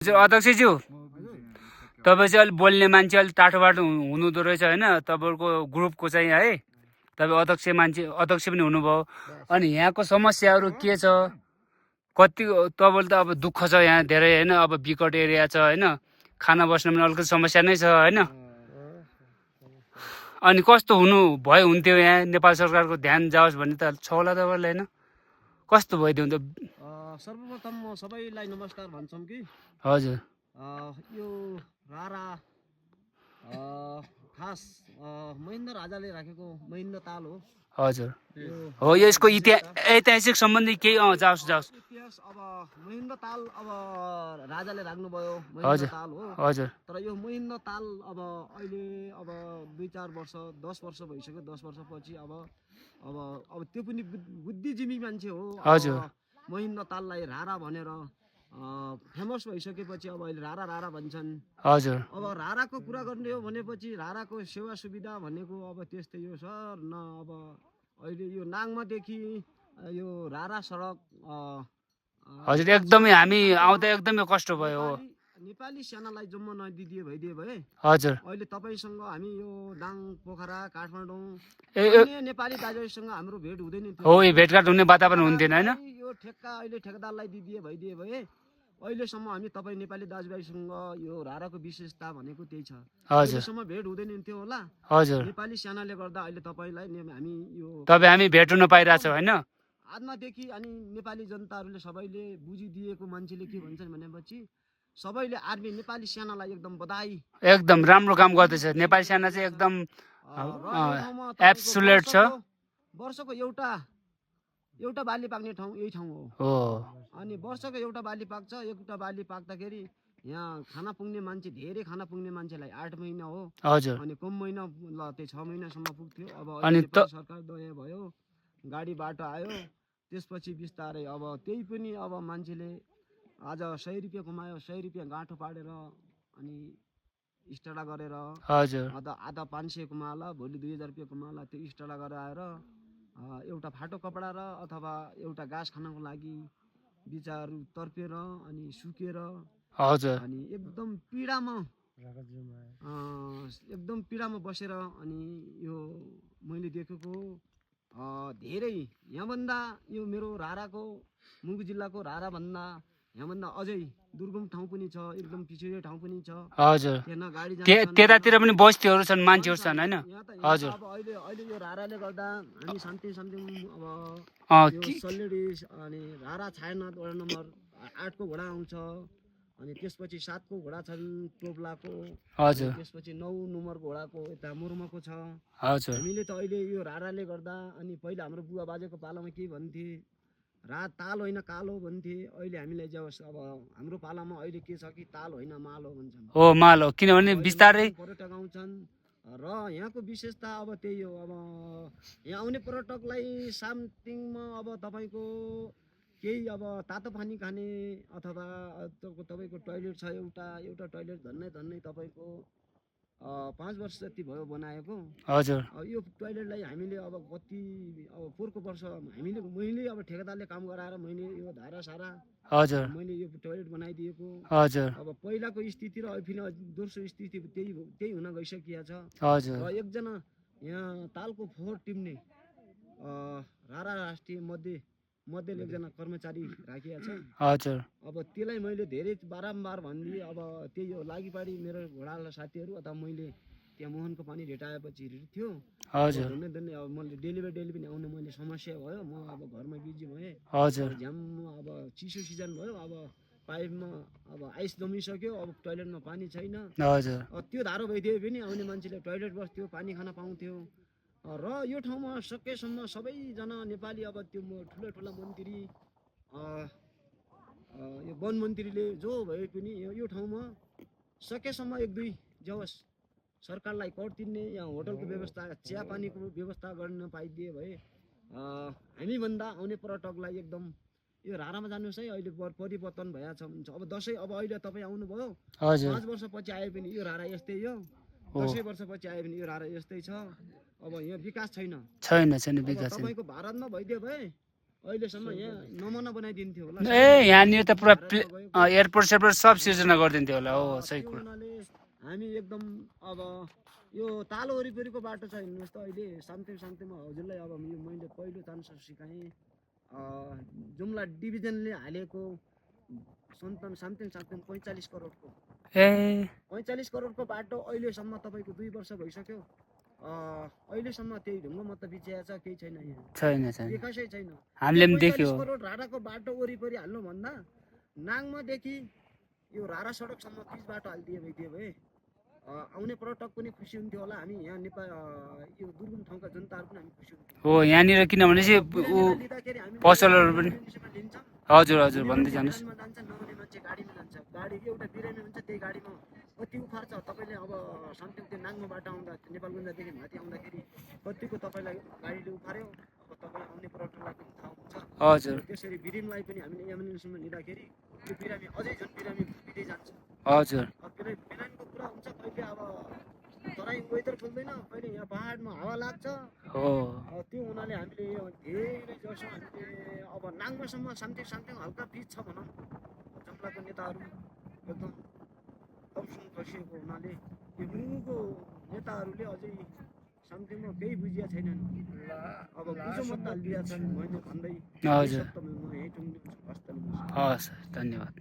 हजुर अध्यक्षज्यू तपाईँ चाहिँ अलिक बोल्ने मान्छे अलिक टाठो बाटो हुनुहुँदो रहेछ होइन तपाईँहरूको ग्रुपको चाहिँ है तपाईँ अध्यक्ष पनि हुनुभयो अनि यहाँको समस्याहरू के छ कति तपाईँले त अब दुःख छ यहाँ धेरै होइन अब बिकट एरिया छ होइन खाना बस्न पनि अलिकति समस्या नै छ होइन अनि कस्तो हुन्थ्यो यहाँ नेपाल सरकारको ध्यान जाओस् भन्ने त छ होला तपाईँलाई होइन कस्तो भइदियो त सर्वप्रथम म सबैलाई नमस्कार भन्छौँ कि हजुर यो रारा खास महेन्द्र राजाले राखेको महेन्द्र ताल हो हजुर हो यसको ऐतिहासिक सम्बन्धी केही जाओस् इतिहास अब महेन्द्र ताल अब राजाले राख्नुभयो महेन्द्र ताल हो हजुर तर यो महेन्द्र ताल अब अहिले अब 2-4 वर्ष 10 वर्ष भइसक्यो 10 वर्षपछि अब त्यो पनि बुद्धिजीवी मान्छे हो हजुर महेन्द्र ताललाई रारा भनेर फेमस भइसकेपछि अब अहिले रारा भन्छन् हजुर अब राराको कुरा गर्ने हो भनेपछि राराको सेवा सुविधा भनेको अब त्यस्तै हो सर न अब अहिले यो नाङमादेखि यो रारा सडक हजुर एकदमै हामी आउँदा एकदमै कष्ट भयो हो नेपाली सेनालाई जम्मा नदिदिए भइदिए भए हजुर अहिले तपाईँसँग हामी यो दाङ पोखरा काठमाडौँ अन्य नेपाली दाजुभाइसँग हाम्रो भेट हुँदैन हो भेटघाट हुने वातावरण हुन्थेन होइन यो ठेक्का अहिले ठेकेदारलाई दिदिए भइदिए भए अहिलेसम्म हामी तपाईँ नेपाली दाजुभाइसँग यो राराको विशेषता भनेको त्यही छ अहिलेसम्म भेट हुँदैन थियो होला हजुर नेपाली सेनाले गर्दा अहिले तपाईँलाई हामी यो हामी भेट हुन पाइरहेछौँ होइन आत्मादेखि अनि नेपाली जनताहरूले सबैले बुझिदिएको मान्छेले के भन्छन् भनेपछि सबैले आर्मी नेपाली सेनालाई एकदम बधाई एकदम राम्रो काम गर्दैछ नेपाली सेना चाहिँ एकदम एब्सोल्युट छ वर्षको एउटा बाली पाक्ने ठाउँ यही ठाउँ हो अनि वर्षको एउटा बाली पाक्छ एउटा बाली पाक्दाखेरि यहाँ खाना पुग्ने मान्छे धेरै खाना पुग्ने मान्छेलाई 8 महिना हो हजुर अनि कम महिना ल त्यही 6 महिनासम्म पुग्थ्यो अब अनि सरकार दया भयो गाडी बाटो आयो त्यसपछि बिस्तारै अब त्यही पनि अब मान्छेले आज 100 रुपियाँ कमायो 100 रुपियाँ गाँठो पाडेर अनि स्टाडा गरेर हजुर आधा 500 कमाला भोलि 2000 रुपियाँ कमाला त्यो स्टाडा गरेर आएर एउटा फाटो कपडा र अथवा एउटा घाँस खानको लागि बिचारू तर्पेर अनि सुकेर हजुर अनि एकदम पीडामा बसेर अनि यो मैले देखेको धेरै यहाँभन्दा यो मेरो राराको मुगु जिल्लाको रारा भन्दा यहाँभन्दा अझै दुर्गम ठाउँ पनि छ एकदम पिछडिएको ठाउँ पनि छ हजुर त्यहाँ गाडी त्यतातिर पनि बस्तीहरू छन् मान्छेहरू छन् होइन हजुर अब अहिले यो राराले गर्दा हामी शान्ति अब सल्लेडिस अनि रारा छायानाथ वडा नम्बर 8 को घोडा आउँछ अनि त्यसपछि 7 को घोडा छन् टोप्लाको हजुर त्यसपछि 9 नम्बर घोडाको यता मुर्माको छ हजुर हामीले त अहिले यो राराले गर्दा अनि पहिला हाम्रो बुवा बाजेको पालामा के भन्थे ताल होइन कालो भन्थे अहिले हामीलाई जब अब हाम्रो पालामा अहिले के छ कि ताल होइन माल हो भन्छन् हो माल हो किनभने बिस्तारै पर्यटक आउँछन् र यहाँको विशेषता अब त्यही हो अब यहाँ आउने पर्यटकलाई सामथिङमा अब तपाईँको केही अब तातो पानी खाने अथवा तपाईँको टोयलेट छ एउटा टोयलेट झन्नै तपाईँको 5 वर्ष जति भयो बनाएको हजुर यो टोयलेटलाई हामीले अब कति अब पोहोरको वर्ष मैले अब ठेकेदारले काम गराएर मैले यो धारा सारा हजुर मैले यो टोयलेट बनाइदिएको हजुर अब पहिलाको स्थिति र अहिले दोस्रो स्थिति त्यही हुन गइसकिया छ हजुर र एकजना यहाँ तालको फोहोर टिप्ने रारा राष्ट्रिय मध्येले एकजना कर्मचारी राखिया छ हजुर अब त्यसलाई मैले धेरै बारम्बार भनिदिएँ अब त्यही हो लागिपाडी मेरो घोडाला साथीहरू अथवा मैले त्यहाँ मोहनको पानी भेटाएपछि थियो हजुर धन्य अब मैले डेली पनि आउने मैले समस्या भयो म अब घरमा बिजी भएँ हजुर झ्याम अब चिसो सिजन भयो अब पाइपमा अब आइस जमिसक्यो अब टोयलेटमा पानी छैन हजुर त्यो धारो भइदिए पनि आउने मान्छेले टोयलेट बस्थ्यो पानी खान पाउँथ्यो र यो ठाउँमा सकेसम्म सबैजना नेपाली अब त्यो ठुला मन्त्री यो वन मन्त्रीले जो भए पनि यो ठाउँमा सकेसम्म 1-2 जवस सरकारलाई कर तिर्ने या होटलको व्यवस्था चिया पानीको व्यवस्था गर्न पाइदिए भए हामीभन्दा आउने पर्यटकलाई एकदम यो रारामा जानुहोस् है अहिले परिवर्तन भइरहेछ हुन्छ अब दसैँ अब अहिले तपाईँ आउनुभयो 5 वर्षपछि आए पनि यो रारा यस्तै हो 10 वर्षपछि आए पनि यो रारा यस्तै छ अब यहाँ विकास छैन विकास तपाईँको भारतमा भइदियो भए अहिलेसम्म यहाँ नमुना बनाइदिन्थ्यो होला ए यहाँनिर त पुरा गएको। एयरपोर्ट सेयरपोर्ट सब सिर्जना गरिदिन्थ्यो होला हो सही त्यो कुरा हुनाले हामी एकदम अब यो ताल वरिपरिको बाटो छ हिँड्नुहोस् त अहिले सामसिङमा हजुरलाई अब यो मैले पहिलो चान्स सिकाएँ जुम्ला डिभिजनले हालेको सामसिङ 45 करोडको ए 45 करोडको बाटो अहिलेसम्म तपाईँको 2 वर्ष भइसक्यो अहिलेसम्म त्यही ढुङ्गो मात्र बिछ्याएको छ केही छैन यहाँ छैन छैन विकासै छैन हामीले पनि 45 देख्यो करोड राडाको बाटो वरिपरि हाल्नुभन्दा नाङमादेखि यो रारा सडकसम्म पिच बाटो हालिदिए भए आउने पर्यटक पनि खुसी हुन्थ्यो होला हामी यहाँ नेपाल यो दुर्गम ठाउँका जनताहरू पनि हामी खुसी हुन्थ्यो हो यहाँनिर किनभने चाहिँ ऊ लिँदाखेरि हामी पसलहरू पनि म्युनिसिपल लिन्छौँ हजुर हजुर भन्दै जानुहोस् ट्रेनमा जान्छ नहुने मान्छे गाडीमा जान्छ गाडी एउटा बिरामी हुन्छ त्यही गाडीमा कति उफार छ तपाईँले अब सामसिङ त्यो नाङ्गो बाटो आउँदा नेपालगञ्जदेखि माथि आउँदाखेरि कतिको तपाईँलाई गाडीले उफार्यो अब तपाईँ आउने पर्यटकलाई पनि थाहा हुन्छ हजुर त्यसरी बिरामीलाई पनि हामीले एम्बुलेन्समा लिँदाखेरि त्यो बिरामी अझै झन् बिरामी बित्दै जान्छ हजुर अब बिरामीको कुरा हुन्छ कहिले अब तराई वेदर खोल्दैन कहिले यहाँ पहाडमा हावा लाग्छ हो त्यो हुनाले हामीले धेरै जसो हामीले अब नाङ्गोसम्म सामसिङ हल्का पिच छ भनौँ जुम्लाको नेताहरू एकदम कमसुम खसिएको हुनाले यो मुखको नेताहरूले अझै सामसिङमा केही बुझिया छैनन् अब बुझो मत हालिदिएका छन् मैले भन्दै हजुर म यही टुङ्गिन्छु हस्त हस् धन्यवाद